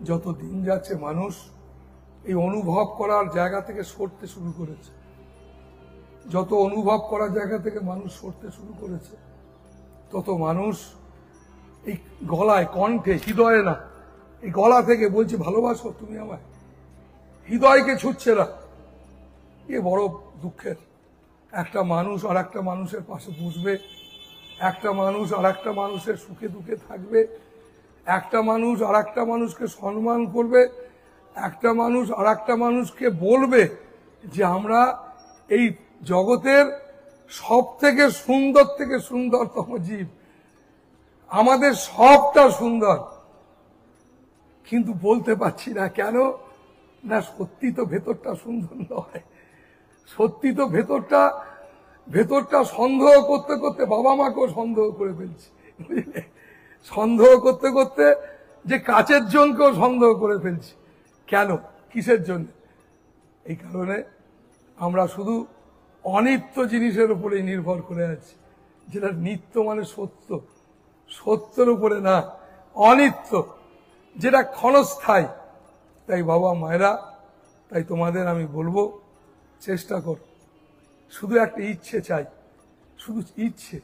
যত দিন যাচ্ছে মানুষ এই অনুভব করার জায়গা থেকে সরতে শুরু করেছে। যত অনুভব করার জায়গা থেকে মানুষ সরতে শুরু করেছে, তত মানুষ এই গলায়, কণ্ঠে, হৃদয়ে না, এই গলা থেকে বলছে ভালোবাসো তুমি আমায়, হৃদয়কে ছুটছে না। এ বড় দুঃখের। একটা মানুষ আর একটা মানুষের পাশে বসবে, একটা মানুষ আর একটা মানুষের সুখে দুঃখে থাকবে, একটা মানুষ আর একটা মানুষকে সম্মান করবে, একটা মানুষ আর একটা মানুষকে বলবে যে আমরা এই জগতের সব থেকে সুন্দরতম জীব, আমাদের সবটা সুন্দর, কিন্তু বলতে পারছি না। কেন না, সত্যি তো ভেতরটা সুন্দর নয়। সত্যি তো ভেতরটা সন্দেহ করতে করতে বাবা মাকেও সন্দেহ করে ফেলছি, বুঝলে? সন্দেহ করতে করতে যে কাছের জনকেও সন্দেহ করে ফেলছি। কেন, কিসের জন্য? এই কারণে আমরা শুধু অনিত্য জিনিসের উপরেই নির্ভর করে আছি, যেটা নিত্য মানে সত্য, সত্যের উপরে না, অনিত্য, যেটা ক্ষণস্থায়ী। তাই বাবা মায়েরা, তাই তোমাদের আমি বলবো, চেষ্টা করো, শুধু একটা ইচ্ছে চাই, শুধু ইচ্ছে।